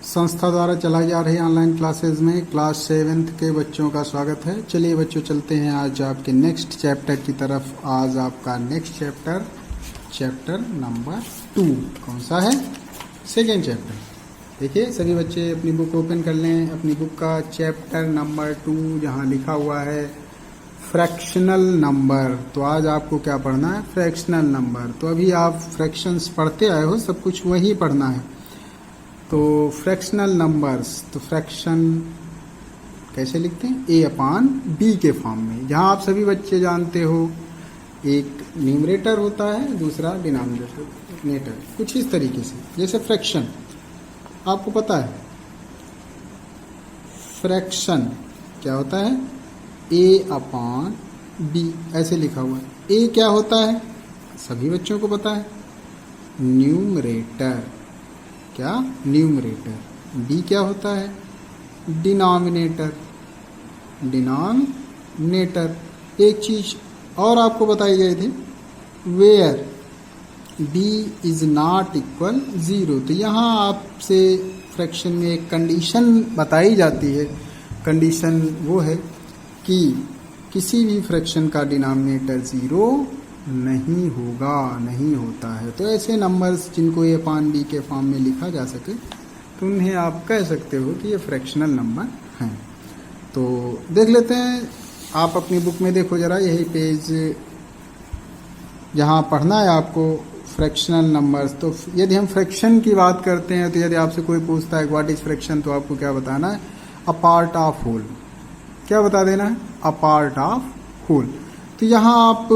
संस्था द्वारा चलाई जा रही ऑनलाइन क्लासेज में क्लास 7th के बच्चों का स्वागत है। चलिए बच्चों चलते हैं आज आपके नेक्स्ट चैप्टर की तरफ। आज आपका नेक्स्ट चैप्टर नंबर 2 कौन सा है? Second chapter. देखिए सभी बच्चे अपनी बुक ओपन कर लें, अपनी बुक का चैप्टर नंबर 2 जहाँ लिखा हुआ है फ्रैक्शनल नंबर। तो आज आपको क्या पढ़ना है? Fractional number. तो अभी आप फ्रैक्शंस पढ़ते आए हो, सब कुछ वही पढ़ना है। तो फ्रैक्शनल नंबर्स, तो फ्रैक्शन कैसे लिखते हैं? A/B के फॉर्म में। जहाँ आप सभी बच्चे जानते हो एक न्यूमरेटर होता है, दूसरा डिनोमिनेटर, कुछ इस तरीके से। जैसे फ्रैक्शन आपको पता है, फ्रैक्शन क्या होता है? A/B ऐसे लिखा हुआ है। A क्या होता है? सभी बच्चों को पता है, न्यूमरेटर। क्या? न्यूमरेटर। B क्या होता है? डिनोमिनेटर। डिनोमिनेटर। एक चीज और आपको बताई गई थी, where B is not equal 0। तो यहाँ आपसे फ्रैक्शन में एक कंडीशन बताई जाती है। कंडीशन वो है कि किसी भी फ्रैक्शन का डिनोमिनेटर 0 नहीं होगा, नहीं होता है। तो ऐसे नंबर्स जिनको A/B के फॉर्म में लिखा जा सके तो उन्हें आप कह सकते हो कि ये फ्रैक्शनल नंबर हैं। तो देख लेते हैं, आप अपनी बुक में देखो जरा, यही पेज जहाँ पढ़ना है आपको फ्रैक्शनल नंबर्स। तो यदि हम फ्रैक्शन की बात करते हैं, तो यदि आपसे कोई पूछता है व्हाट इज फ्रैक्शन, तो आपको क्या बताना है? A part of whole. क्या बता देना है? A part of whole. तो यहाँ आप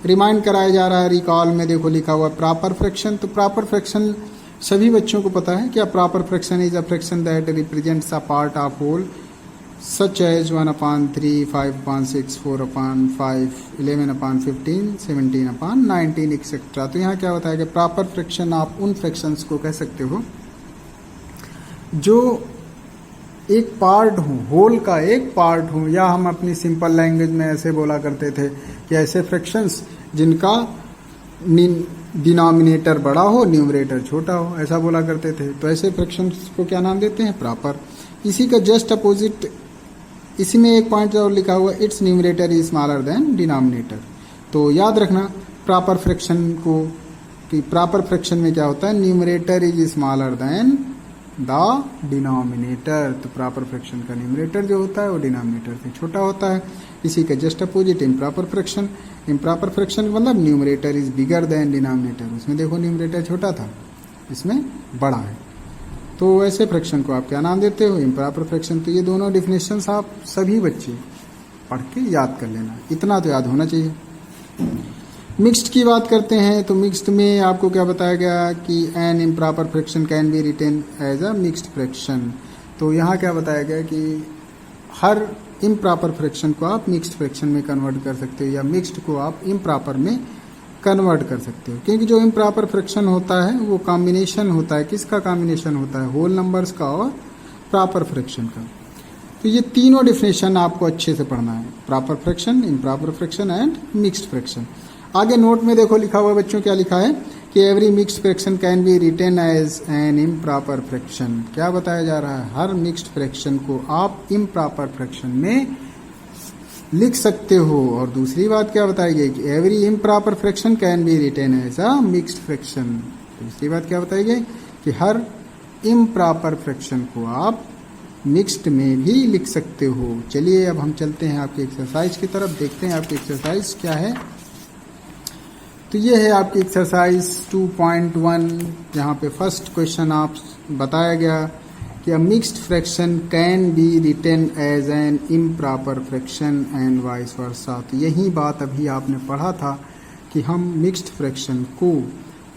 रिमाइंड कराया जा रहा है, रिकॉल में देखो लिखा हुआ प्रॉपर फ्रैक्शन। तो प्रॉपर फ्रैक्शन सभी बच्चों को पता है। क्या? Proper fraction is a fraction that represents a part of whole such as 1/3, 5/6, 4/5, 11/15, 17/19 etcetera. तो यहाँ क्या होता है कि प्रॉपर फ्रैक्शन आप उन फ्रैक्शंस को कह सकते हो जो एक पार्ट हो, होल का एक पार्ट हो, या हम अपनी सिंपल लैंग्वेज में ऐसे बोला करते थे कि ऐसे फ्रैक्शंस जिनका डिनोमिनेटर बड़ा हो, न्यूमरेटर छोटा हो, ऐसा बोला करते थे। तो ऐसे फ्रैक्शंस को क्या नाम देते हैं? प्रॉपर। इसी का जस्ट अपोजिट, इसी में एक पॉइंट और लिखा हुआ, it's numerator is smaller than denominator. तो याद रखना प्रॉपर फ्रैक्शन को, कि प्रॉपर फ्रैक्शन में क्या होता है? Numerator is smaller than the denominator. तो प्रॉपर फ्रैक्शन का न्यूमरेटर जो होता है वो डिनोमिनेटर से छोटा होता है। इसी का just opposite improper fraction. Improper fraction मतलब numerator is bigger than denominator. उसमें देखो न्यूमरेटर छोटा था, इसमें बड़ा है। तो ऐसे फ्रैक्शन को आप क्या नाम देते हो? Improper fraction. तो ये दोनों डिफिनेशंस आप सभी बच्चे पढ़ के याद कर लेना, इतना तो याद होना चाहिए। मिक्स्ड की बात करते हैं, तो मिक्स्ड में आपको क्या बताया गया कि an improper fraction can be written as a mixed fraction. तो यहाँ क्या बताया गया कि हर इम्प्रॉपर फ्रैक्शन को आप मिक्स्ड फ्रैक्शन में कन्वर्ट कर सकते हो, या मिक्स्ड को आप इम्प्रॉपर में कन्वर्ट कर सकते हो। क्योंकि जो इम्प्रॉपर फ्रैक्शन होता है वो कॉम्बिनेशन होता है। किसका कॉम्बिनेशन होता है? होल नंबर्स का और प्रॉपर फ्रैक्शन का। तो ये तीनों डिफिनेशन आपको अच्छे से पढ़ना है, proper fraction, improper fraction and mixed fraction. आगे नोट में देखो लिखा हुआ बच्चों, क्या लिखा है कि every mixed fraction can be written as an improper fraction. क्या बताया जा रहा है? हर मिक्स्ड फ्रैक्शन को आप इम्प्रॉपर फ्रैक्शन में लिख सकते हो। और दूसरी बात क्या बताई गई कि every improper fraction can be written as a mixed fraction. दूसरी बात क्या बताई गई कि हर इम्प्रॉपर फ्रैक्शन को आप मिक्स्ड में भी लिख सकते हो। चलिए अब हम चलते हैं आपकी एक्सरसाइज की तरफ, देखते हैं आपकी एक्सरसाइज क्या है। तो ये है आपकी एक्सरसाइज 2.1, जहाँ पे फर्स्ट क्वेश्चन आप बताया गया कि a mixed fraction can be written as an improper fraction and vice versa. तो यही बात अभी आपने पढ़ा था कि हम मिक्स्ड फ्रैक्शन को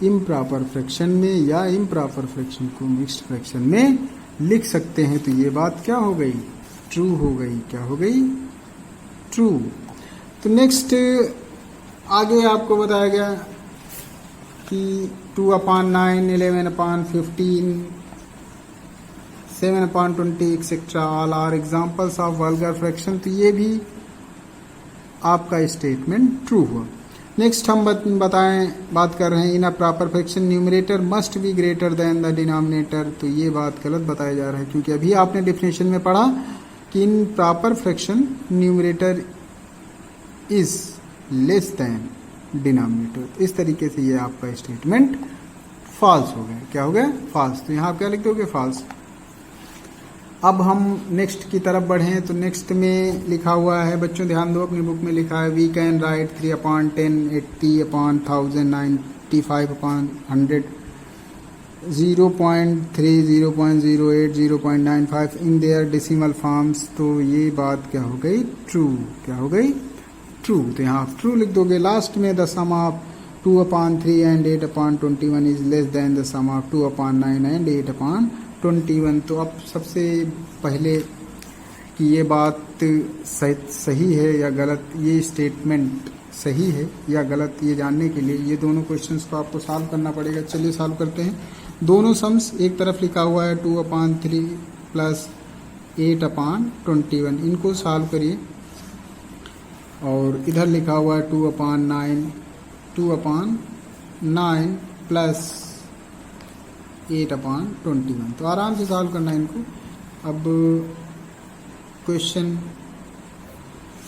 इम्प्रॉपर फ्रैक्शन में या इम्प्रॉपर फ्रैक्शन को मिक्स्ड फ्रैक्शन में लिख सकते हैं। तो ये बात क्या हो गई? ट्रू हो गई। क्या हो गई? ट्रू। तो नेक्स्ट आगे आपको बताया गया कि 2/9, 11/15, 7/20 etcetera all are examples of vulgar fraction. तो ये भी आपका स्टेटमेंट ट्रू हुआ। नेक्स्ट हम बात कर रहे हैं in a proper fraction numerator must be greater than the denominator. तो ये बात गलत बताया जा रहा है, क्योंकि अभी आपने डेफिनेशन में पढ़ा कि in proper fraction numerator is less than denominator. इस तरीके से ये आपका स्टेटमेंट फॉल्स हो गया। क्या हो गया? फॉल्स। तो यहाँ आप क्या लिख दोगे? फॉल्स। अब हम नेक्स्ट की तरफ बढ़ें तो नेक्स्ट में लिखा हुआ है, बच्चों ध्यान दो, अपनी बुक में लिखा है we can write 3/10, 80/1000, 95/100, 0.3, 0.08, 0.95 in their decimal forms. तो ये बात क्या हो गई? ट्रू। क्या हो गई? ट्रू। तो यहाँ आप ट्रू लिख दोगे। लास्ट में the sum of 2/3 and 8/21 is less than the sum of 2/9 and 8/21। तो अब सबसे पहले कि ये बात सही है या गलत, ये स्टेटमेंट सही है या गलत, ये जानने के लिए ये दोनों क्वेश्चंस को आपको सॉल्व करना पड़ेगा। चलिए सॉल्व करते हैं। दोनों सम्स एक तरफ लिखा हुआ है 2/3 प्लस 8/21, इनको सॉल्व करिए। और इधर लिखा हुआ है 2/9 प्लस 8/21। तो आराम से सॉल्व करना है इनको। अब क्वेश्चन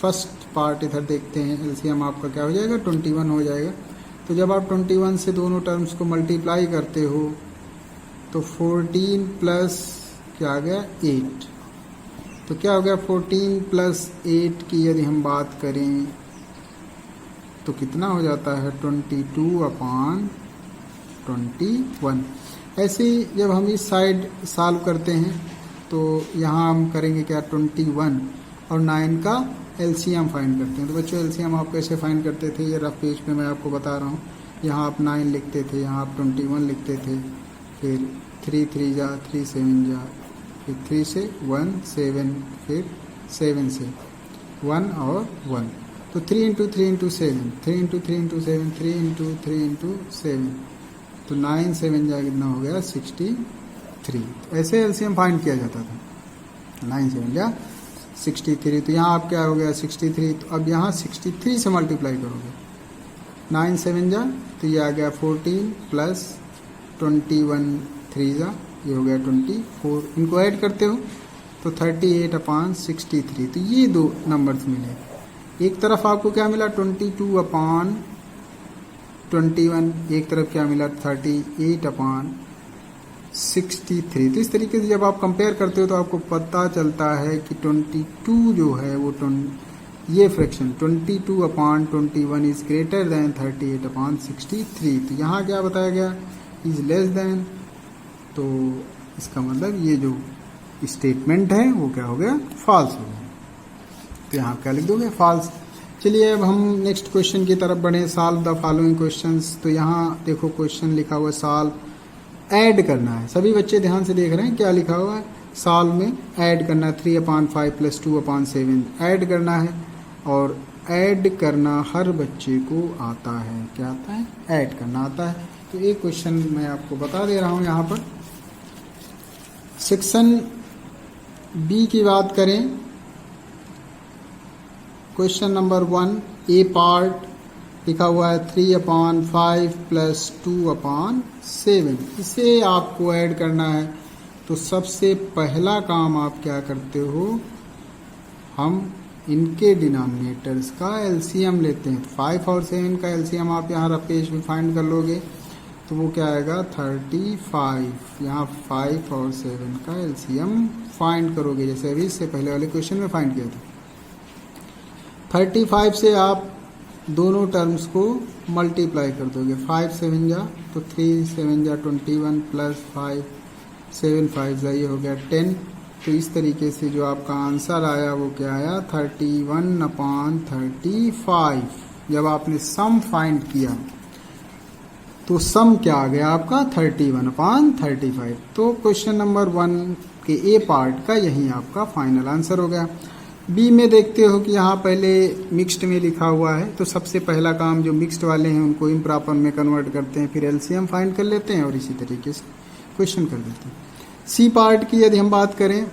फर्स्ट पार्ट इधर देखते हैं। एलसीएम आपका क्या हो जाएगा? 21 हो जाएगा। तो जब आप 21 से दोनों टर्म्स को मल्टीप्लाई करते हो तो 14 प्लस क्या आ गया? 8। तो क्या हो गया? 14 प्लस 8 की यदि हम बात करें तो कितना हो जाता है? 22/21। ऐसे ही जब हम इस साइड सॉल्व करते हैं तो यहाँ हम करेंगे क्या? 21 और 9 का एलसीएम फाइंड करते हैं। तो बच्चों एलसीएम आप कैसे फाइंड करते थे? ये रफ पेज पे मैं आपको बता रहा हूँ। यहाँ आप 9 लिखते थे, यहाँ आप 21 लिखते थे, फिर 3 3 जा 3 7 जा, फिर 3 से 1 7, फिर 7 से 1 और 1। तो 3 × 3 × 7, 3 × 3 × 7, 3 × 3 × 7, तो 9 7 जा कितना हो गया? 63। तो ऐसे एलसीएम फाइंड किया जाता था। 9 7 जा 63। तो यहाँ आप क्या हो गया? 63। तो अब यहाँ 63 से मल्टीप्लाई करोगे। 9 7 जा तो ये आ गया 14 प्लस 21 3 जा, ये हो गया 24। इनको ऐड करते हो तो 38/63। तो ये दो नंबर्स मिले। एक तरफ आपको क्या मिला? 22/21। एक तरफ क्या मिला? 38/63। तो इस तरीके से जब आप कंपेयर करते हो तो आपको पता चलता है कि 22 जो है वो ये फ्रैक्शन 22/21 इज ग्रेटर देन 38/63। तो यहाँ क्या बताया गया? Is less then. तो इसका मतलब ये जो स्टेटमेंट है वो क्या हो गया? फॉल्स हो गया। तो यहाँ क्या लिख दोगे? फॉल्स। चलिए अब हम नेक्स्ट क्वेश्चन की तरफ बढ़े। Solve the following questions. तो यहाँ देखो क्वेश्चन लिखा हुआ है सॉल्व, ऐड करना है। सभी बच्चे ध्यान से देख रहे हैं क्या लिखा हुआ है? सॉल्व में ऐड करना है। 3/5 प्लस 2/7 ऐड करना है। और ऐड करना हर बच्चे को आता है। क्या आता है? ऐड करना आता है। तो एक क्वेश्चन मैं आपको बता दे रहा हूँ यहाँ पर। सेक्शन बी की बात करें, क्वेश्चन नंबर 1 ए पार्ट लिखा हुआ है 3/5 प्लस 2/7। इसे आपको ऐड करना है। तो सबसे पहला काम आप क्या करते हो? हम इनके डिनोमिनेटर्स का एलसीएम लेते हैं। 5 और 7 का एलसीएम आप यहाँ रफ पेज में फाइंड कर लोगे तो वो क्या आएगा? 35। यहाँ 5 और 7 का एलसीएम फाइंड करोगे, जैसे अभी इससे पहले वाले क्वेश्चन में फाइंड किया था। 35 से आप दोनों टर्म्स को मल्टीप्लाई कर दोगे। 5 7 जा तो 3 7 जा 21 प्लस 5 7 5 जा, ये हो गया 10। तो इस तरीके से जो आपका आंसर आया वो क्या आया? 31/35। जब आपने सम फाइंड किया तो सम क्या आ गया आपका? 31/35। तो क्वेश्चन नंबर 1 के ए पार्ट का यही आपका फाइनल आंसर हो गया। बी में देखते हो कि यहाँ पहले मिक्स्ड में लिखा हुआ है, तो सबसे पहला काम जो मिक्स्ड वाले हैं उनको इम्प्रॉपर में कन्वर्ट करते हैं, फिर एलसीएम फाइंड कर लेते हैं और इसी तरीके से क्वेश्चन कर देते हैं। सी पार्ट की यदि हम बात करें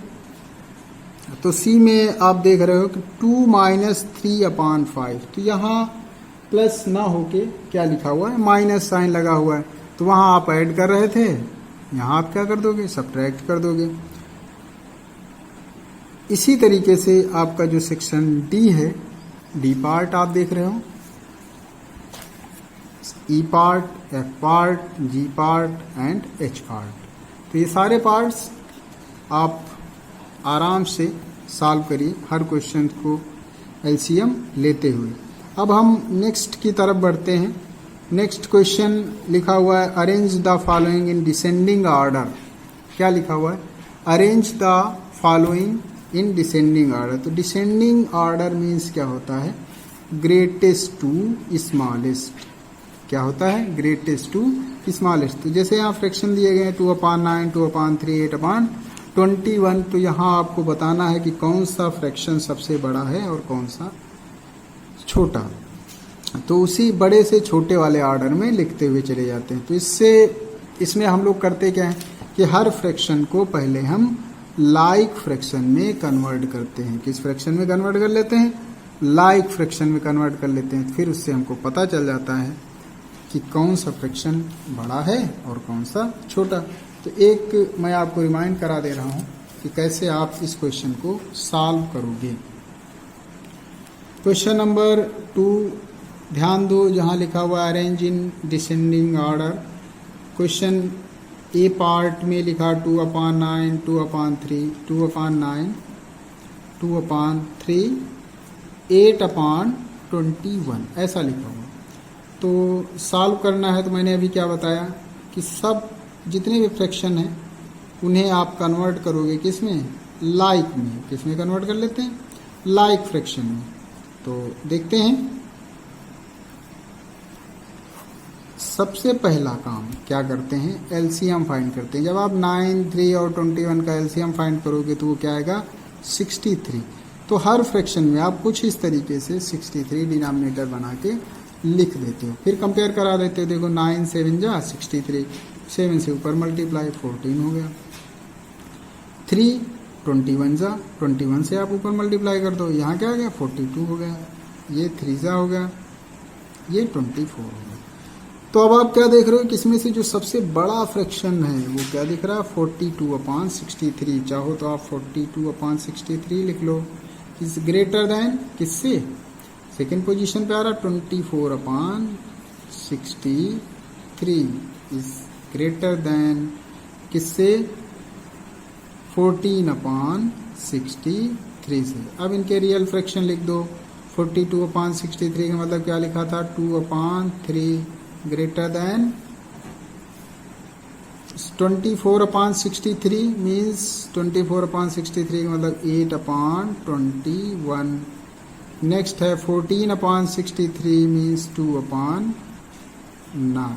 तो सी में आप देख रहे हो कि 2 - 3/5। तो यहाँ प्लस ना होके क्या लिखा हुआ है, माइनस साइन लगा हुआ है। तो वहां आप ऐड कर रहे थे, यहां आप क्या कर दोगे, सब्ट्रैक्ट कर दोगे। इसी तरीके से आपका जो सेक्शन डी है, डी पार्ट आप देख रहे हो, E part, F part, G part and H part. तो ये सारे पार्ट्स आप आराम से सॉल्व करिए हर क्वेश्चन को एलसीएम लेते हुए। अब हम नेक्स्ट की तरफ बढ़ते हैं। नेक्स्ट क्वेश्चन लिखा हुआ है arrange the following in descending order. क्या लिखा हुआ है, arrange the following in descending order. तो डिसेंडिंग ऑर्डर मीन्स क्या होता है, ग्रेटेस्ट टू स्मॉलेस्ट। क्या होता है, ग्रेटेस्ट टू स्मॉलेस्ट। तो जैसे यहाँ फ्रैक्शन दिए गए 2/9, 2/3, 8/21। तो यहाँ आपको बताना है कि कौन सा फ्रैक्शन सबसे बड़ा है और कौन सा छोटा। तो उसी बड़े से छोटे वाले ऑर्डर में लिखते हुए चले जाते हैं। तो इसमें हम लोग करते क्या है कि हर फ्रैक्शन को पहले हम लाइक फ्रैक्शन में कन्वर्ट करते हैं। किस फ्रैक्शन में कन्वर्ट कर लेते हैं, लाइक फ्रैक्शन में कन्वर्ट कर लेते हैं। फिर उससे हमको पता चल जाता है कि कौन सा फ्रैक्शन बड़ा है और कौन सा छोटा। तो एक मैं आपको रिमाइंड करा दे रहा हूं कि कैसे आप इस क्वेश्चन को सॉल्व करोगे। क्वेश्चन नंबर 2 ध्यान दो, जहां लिखा हुआ arrange in descending order. Question A part में लिखा 2/9, 2/3, 2/9, 2/3, 8/21 ऐसा लिखा हुआ। तो सॉल्व करना है तो मैंने अभी क्या बताया कि सब जितने भी फ्रैक्शन हैं उन्हें आप कन्वर्ट करोगे किसमें, लाइक में। किसमें कन्वर्ट कर लेते हैं, लाइक फ्रैक्शन में। तो देखते हैं, सबसे पहला काम क्या करते हैं, एलसीएम फाइंड करते हैं। जब आप 9, 3 और 21 का एलसीएम फाइंड करोगे तो वो क्या आएगा, 63। तो हर फ्रैक्शन में आप कुछ इस तरीके से 63 डिनोमिनेटर बना के लिख देते हो। फिर कंपेयर करा देते हो, देखो 9 7 जा 63, 7 से ऊपर मल्टीप्लाई 14 हो गया। 3 21 जा 21 से आप ऊपर मल्टीप्लाई कर दो, यहाँ क्या आ गया 42 हो गया। ये 3 जा हो गया, ये 24 हो गया। तो अब आप क्या देख रहे हो कि इसमें से जो सबसे बड़ा फ्रैक्शन है वो क्या दिख रहा है, 42/63। चाहो तो आप 42/63 लिख लो। इज ग्रेटर देन किससे, सेकेंड पोजीशन पे आ रहा 24/63 इज ग्रेटर देन किससे, 14/63 से। अब इनके रियल फ्रैक्शन लिख दो। 42/63 का मतलब क्या लिखा था, 2/3 ग्रेटर देन 24/63 मीन्स 24/63 का मतलब 8/21। नेक्स्ट है 14/63 मीन्स 2/9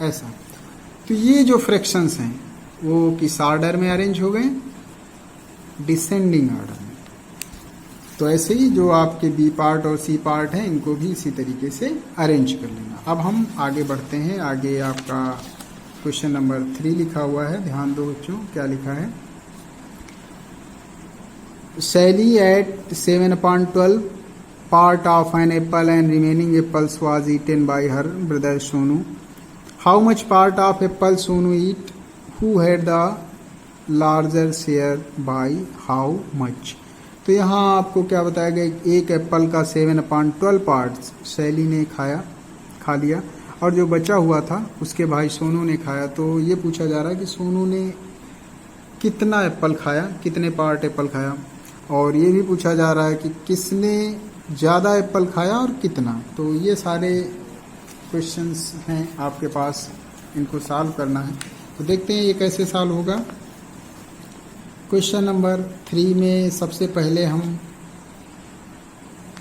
ऐसा। तो ये जो फ्रैक्शंस हैं वो किस ऑर्डर में अरेंज हो गए, डिसेंडिंग ऑर्डर में। तो ऐसे ही जो आपके बी पार्ट और सी पार्ट हैं इनको भी इसी तरीके से अरेंज कर लेना। अब हम आगे बढ़ते हैं। आगे आपका क्वेश्चन नंबर 3 लिखा हुआ है, ध्यान दो बच्चों क्या लिखा है। Sally at 7/12 part of an apple and remaining apples was eaten by her brother Sonu. How much part of apple Sonu eat? Who had the larger share by how much? तो यहाँ आपको क्या बताया गया, एक एप्पल का 7/12 part सैली ने खा लिया और जो बचा हुआ था उसके भाई सोनू ने खाया। तो ये पूछा जा रहा है कि सोनू ने कितना एप्पल खाया, कितने पार्ट एप्पल खाया, और ये भी पूछा जा रहा है कि किसने ज़्यादा एप्पल खाया और कितना। तो ये सारे क्वेश्चंस हैं आपके पास, इनको सॉल्व करना है। तो देखते हैं ये कैसे सॉल्व होगा। क्वेश्चन नंबर 3 में सबसे पहले हम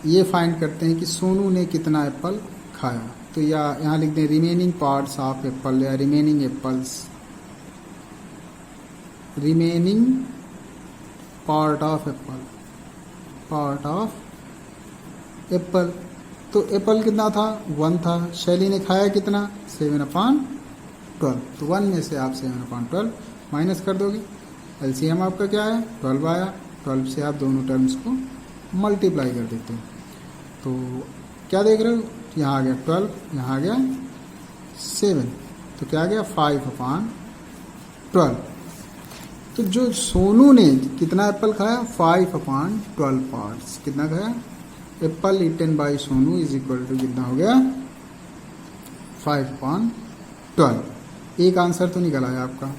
ये फाइंड करते हैं कि सोनू ने कितना एप्पल खाया। तो यहाँ लिख दें रिमेनिंग पार्ट्स ऑफ एप्पल या remaining apples, remaining part of Apple, part of apple. तो एप्पल कितना था, 1 था। शैली ने खाया कितना, 7/12। तो 1 में से आप 7/12 माइनस कर दोगे, एलसीएम आपका क्या है 12 आया। 12 से आप दोनों टर्म्स को मल्टीप्लाई कर देते हो। तो क्या देख रहे हो, यहाँ आ गया 12, यहाँ आ गया 7, तो क्या आ गया 5/12। तो जो सोनू ने कितना एप्पल खाया, 5/12 पार्ट्स। कितना खाया, apple eaten by Sonu is equal to कितना हो गया, 5/12। एक आंसर तो निकल आया आपका।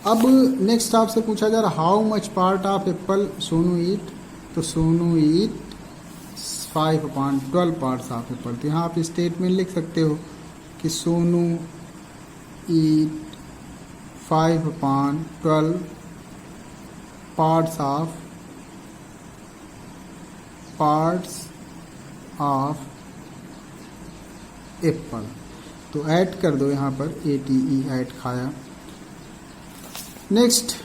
अब नेक्स्ट आपसे पूछा जा रहा how much part of apple Sonu eat, तो Sonu eat 5/12 parts of apple. तो यहाँ आप स्टेटमेंट लिख सकते हो कि Sonu eat 5/12 parts of apple. तो ऐड कर दो यहाँ पर ATE, ऐड खाया। नेक्स्ट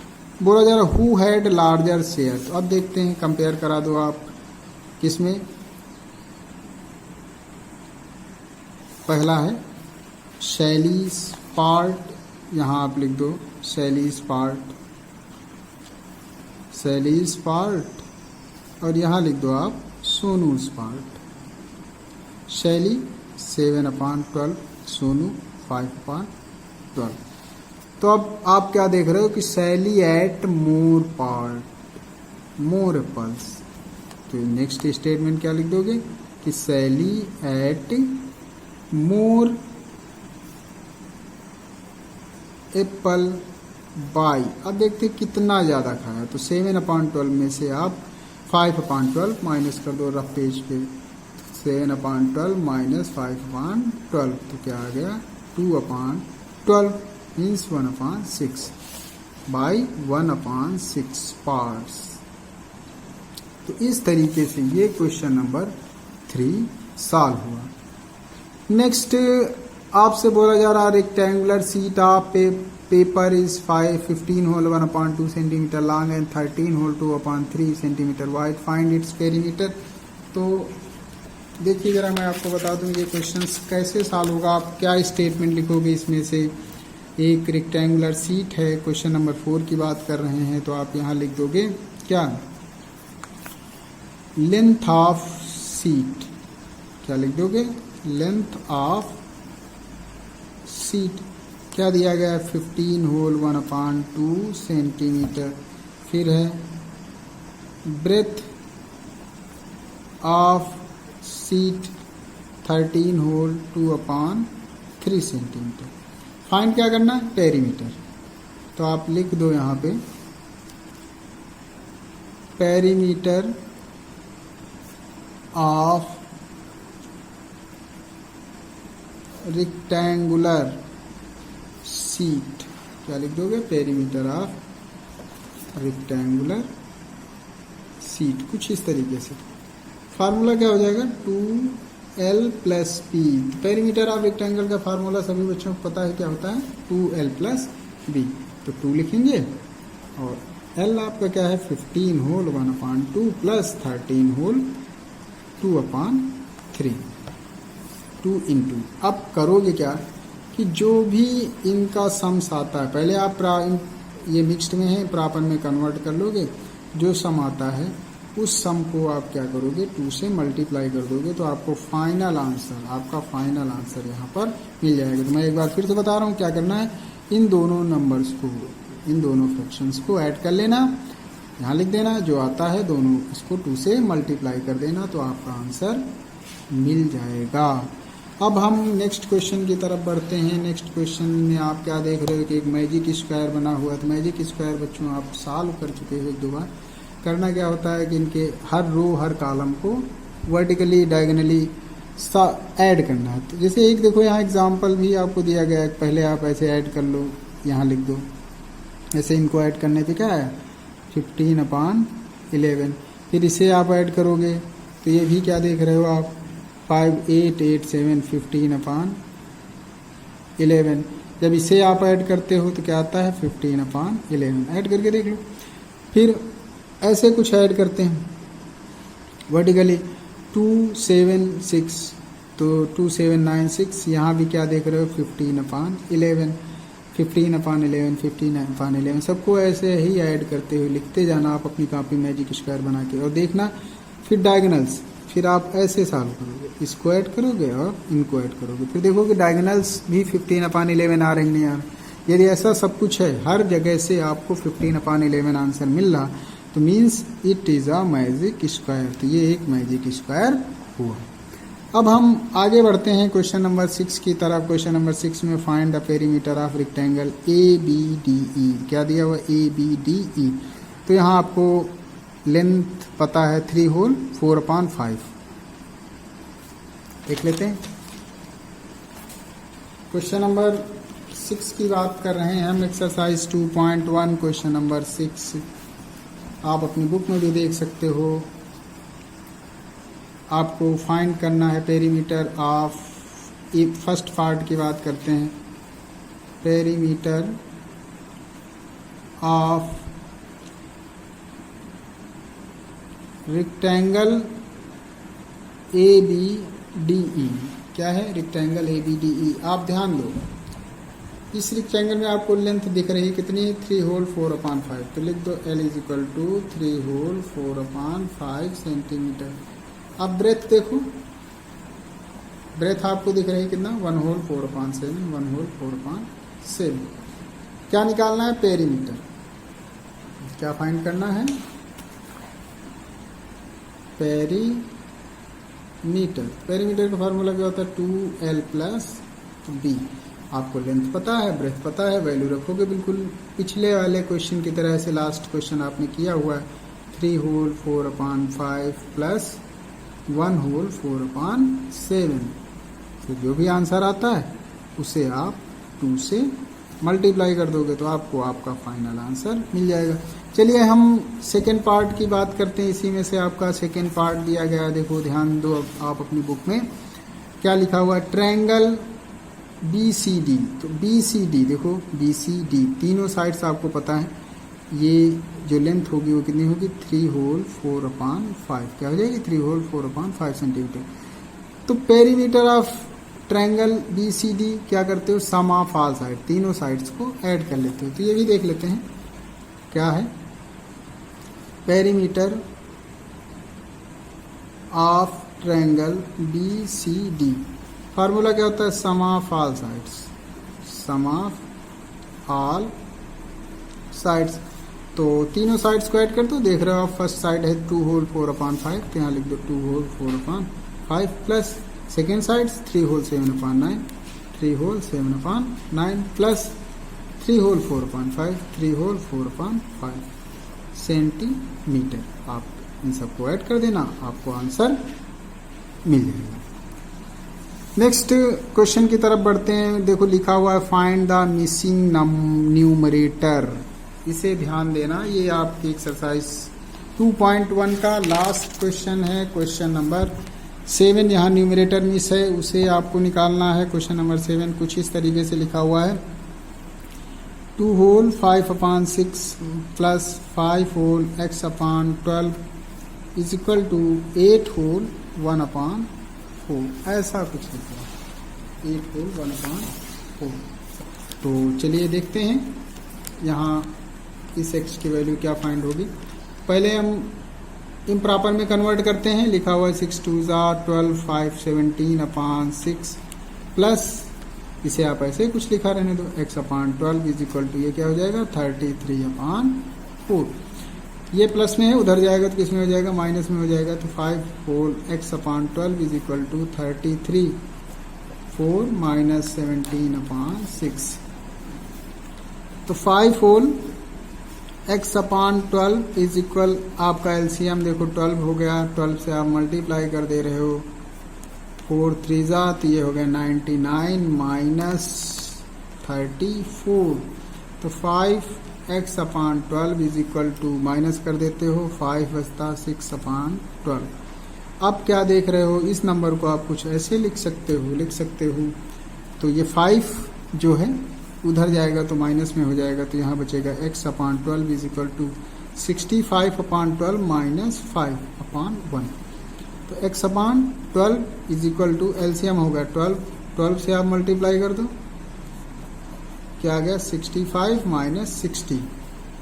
बोला जा रहा हु हैड लार्जर शेयर। तो अब देखते हैं, कंपेयर करा दो आप किसमें। पहला है शैलीज पार्ट, यहाँ आप लिख दो शैलीज पार्ट, और यहाँ लिख दो आप सोनूज पार्ट। शैली 7/12, सोनू 5/12। तो अब आप क्या देख रहे हो कि शैली एट मोर एप्पल्स। तो नेक्स्ट स्टेटमेंट क्या लिख दोगे कि शैली एट मोर एप्पल बाई। अब देखते कितना ज़्यादा खाया, तो 7/12 में से आप 5/12 माइनस कर दो रफ पेज पे। 7/12 माइनस 5/12, तो क्या आ गया 2/12 मीन्स 1/6 बाई 1/6 पार्ट्स। तो इस तरीके से ये क्वेश्चन नंबर 3 सॉल्व हुआ। नेक्स्ट आपसे बोला जा रहा rectangular sheet of paper is 15 whole 1/2 centimetre long and 13 whole 2/3 centimetre wide, find its perimeter. तो देखिए जरा मैं आपको बता दूं ये क्वेश्चंस कैसे सॉल्व होगा। आप क्या स्टेटमेंट लिखोगे इसमें से। एक रेक्टेंगुलर शीट है, क्वेश्चन नंबर 4 की बात कर रहे हैं, तो आप यहाँ लिख दोगे क्या, लेंथ ऑफ शीट। क्या लिख दोगे, लेंथ ऑफ शीट क्या दिया गया है 15 होल 1/2 सेंटीमीटर। फिर है breadth of sheet 13 whole 2/3 centimetre. Find क्या करना है, पेरीमीटर। तो आप लिख दो यहाँ पे पेरीमीटर ऑफ रेक्टेंगुलर शीट। क्या लिख दोगे, पेरीमीटर ऑफ रेक्टेंगुलर शीट। कुछ इस तरीके से फार्मूला क्या हो जाएगा 2l + p। Perimeter of rectangle का फार्मूला सभी बच्चों को पता है क्या होता है, 2l + b। तो 2 लिखेंगे और l आपका क्या है 15 होल 1/2 प्लस 13 होल 2/3 2 इंटू। अब करोगे क्या कि जो भी इनका सम्स आता है, पहले आप ये मिक्स्ड में है प्रॉपर में कन्वर्ट कर लोगे। जो सम आता है उस सम को आप क्या करोगे 2 से मल्टीप्लाई कर दोगे, तो आपको फाइनल आंसर यहाँ पर मिल जाएगा। तो मैं एक बार फिर से बता रहा हूँ क्या करना है, इन दोनों नंबर्स को, इन दोनों फ्रैक्शंस को ऐड कर लेना, यहाँ लिख देना, जो आता है दोनों इसको 2 से मल्टीप्लाई कर देना, तो आपका आंसर मिल जाएगा। अब हम नेक्स्ट क्वेश्चन की तरफ बढ़ते हैं। नेक्स्ट क्वेश्चन में आप क्या देख रहे हो कि एक मैजिक स्क्वायर बना हुआ है। तो मैजिक स्क्वायर बच्चों आप सॉल्व कर चुके हो 1-2 बार। करना क्या होता है कि इनके हर रो हर कॉलम को वर्टिकली डायगोनली ऐड करना है। तो जैसे एक देखो यहाँ एग्जांपल भी आपको दिया गया है, पहले आप ऐसे ऐड कर लो, यहाँ लिख दो। ऐसे इनको ऐड करने पे क्या है 15/11। फिर इसे आप ऐड करोगे तो ये भी क्या देख रहे हो आप 5 8 8 7 15/11। जब इसे आप ऐड करते हो तो क्या आता है 15/11। ऐड करके देख लो। फिर ऐसे कुछ ऐड करते हैं वर्टिकली 2 7 6, तो 2 7 9 6। यहाँ भी क्या देख रहे हो 15/11 15/11 15/11। सबको ऐसे ही ऐड करते हुए लिखते जाना आप अपनी कॉपी मैजिक स्क्वायर बना के, और देखना फिर डायगोनल्स फिर आप ऐसे सॉल्व करोगे, इसको ऐड करोगे और इनको ऐड करोगे, फिर देखोगे डायगोनल्स भी 15/11 आ रहे नहीं आ रहे। यदि ऐसा सब कुछ है, हर जगह से आपको 15/11 आंसर मिल रहा, तो means it is a magic square. तो ये एक मैजिक स्क्वायर हुआ। अब हम आगे बढ़ते हैं क्वेश्चन नंबर 6 की तरफ। क्वेश्चन नंबर 6 में find the perimeter of rectangle ABDE। क्या दिया हुआ? ABDE। तो यहाँ आपको लेंथ पता है 3 होल 4/5। देख लेते हैं क्वेश्चन नंबर 6 की बात कर रहे हैं हम। एक्सरसाइज 2.1 क्वेश्चन नंबर 6 आप अपनी बुक में भी देख सकते हो। आपको फाइंड करना है पेरीमीटर ऑफ, फर्स्ट पार्ट की बात करते हैं, पेरीमीटर ऑफ रेक्टेंगल ABDE। क्या है? Rectangle ABDE। आप ध्यान दो, इस रेक्टेंगल में आपको लेंथ दिख रही है कितनी? 3 होल 4/5। तो लिख दो L is equal to 3 whole 4/5 centimetre. अब ब्रेथ देखो, ब्रेथ आपको दिख रही है कितना? 1 होल 4/7, 1 होल 4/7। क्या निकालना है? पेरीमीटर। क्या फाइंड करना है? पेरीमीटर। पेरीमीटर का फार्मूला क्या होता है? 2L plus B। आपको लेंथ पता है, ब्रेथ पता है, वैल्यू रखोगे बिल्कुल पिछले वाले क्वेश्चन की तरह। ऐसे लास्ट क्वेश्चन आपने किया हुआ है, 3 होल 4/5 प्लस 1 होल 4/7। तो जो भी आंसर आता है उसे आप 2 से मल्टीप्लाई कर दोगे तो आपको आपका फाइनल आंसर मिल जाएगा। चलिए हम सेकेंड पार्ट की बात करते हैं। इसी में से आपका सेकेंड पार्ट दिया गया है, देखो ध्यान दो आप अपनी बुक में। क्या लिखा हुआ है? Triangle BCD। तो BCD देखो, BCD तीनों साइड्स आपको पता है। ये जो लेंथ होगी वो कितनी होगी? 3 होल 4/5। क्या हो जाएगी? 3 होल 4/5 सेंटीमीटर। तो पेरीमीटर ऑफ ट्रायंगल BCD क्या करते हो? सम ऑफ ऑल साइड, तीनों साइड्स को ऐड कर लेते हो। तो ये भी देख लेते हैं क्या है perimeter of triangle BCD। Formula क्या होता है? Sum of all sides, sum of all sides. तो तीनों साइड्स को ऐड कर दो। देख रहे हो आप, फर्स्ट साइड है 2 होल 4/5, तो यहाँ लिख दो 2 whole 4/5 plus second side 3 whole 7/9, 3 whole 7/9 plus 3 whole 4/5, 3 whole 4/5 centimetre. आप इन सबको ऐड कर देना, आपको आंसर मिल जाएगा। नेक्स्ट क्वेश्चन की तरफ बढ़ते हैं। देखो लिखा हुआ है फाइंड द मिसिंग न्यूमरेटर। इसे ध्यान देना, ये आपकी एक्सरसाइज 2.1 का लास्ट क्वेश्चन है। क्वेश्चन नंबर 7 यहाँ न्यूमरेटर मिस है, उसे आपको निकालना है। क्वेश्चन नंबर 7 कुछ इस तरीके से लिखा हुआ है, 2 whole 5/6 plus 5 whole x/12 is equal to 8 whole 1/4। ऐसा कुछ लिखा है, 8 होल 1/4। तो चलिए देखते हैं यहाँ इस x की वैल्यू क्या फाइंड होगी। पहले हम इम्प्रॉपर में कन्वर्ट करते हैं। लिखा हुआ है 6 2 12 5 17/6 प्लस इसे आप ऐसे कुछ लिखा रहने दो, x/12 इज इक्वल टू ये क्या हो जाएगा? 33/4। ये प्लस में है, उधर जाएगा तो किस में हो जाएगा? माइनस में हो जाएगा। तो 5 whole x/12 is equal to 33 4 minus 17/6। तो 5 होल x/12 इज इक्वल, आपका एलसीएम देखो 12 हो गया, 12 से आप मल्टीप्लाई कर दे रहे हो, 4 3 तो ये हो गया 99 माइनस 34। तो 5x/12 is equal to minus कर देते हो, 5 बचता 6/12। अब क्या देख रहे हो? इस नंबर को आप कुछ ऐसे लिख सकते हो। तो ये 5 जो है उधर जाएगा तो माइनस में हो जाएगा, तो यहाँ बचेगा x/12 is equal to 65/12 minus 5/1। तो x/12 is equal to LCM होगा 12 से आप मल्टीप्लाई कर दो, क्या आ गया? 65 माइनस 60।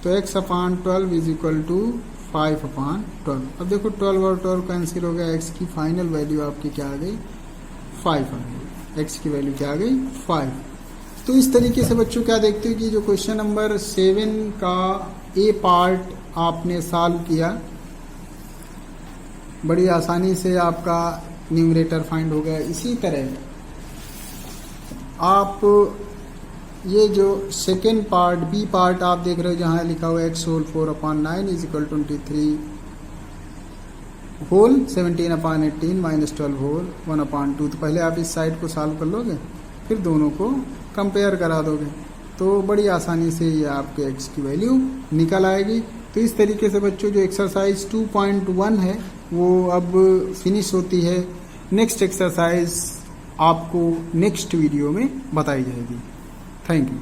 तो x/12 इज इक्वल टू 5/12। अब देखो 12 और 12 कैंसिल हो गया, एक्स की फाइनल वैल्यू आपकी क्या आ गई, 5 आ गई। एक्स की वैल्यू क्या आ गई, 5। तो इस तरीके से बच्चों क्या देखते हो कि जो क्वेश्चन नंबर 7 का ए पार्ट आपने सॉल्व किया, बड़ी आसानी से आपका न्यूमरेटर फाइंड हो गया। इसी तरह आप ये जो सेकेंड पार्ट बी पार्ट आप देख रहे हो, जहां लिखा हुआ x whole 4/9 is equal 23 whole 17/18 minus 12 whole 1/2। तो पहले आप इस साइड को सॉल्व कर लोगे, फिर दोनों को कंपेयर करा दोगे, तो बड़ी आसानी से ये आपके एक्स की वैल्यू निकल आएगी। तो इस तरीके से बच्चों जो एक्सरसाइज 2.1 है वो अब फिनिश होती है। नेक्स्ट एक्सरसाइज आपको नेक्स्ट वीडियो में बताई जाएगी। Thank you.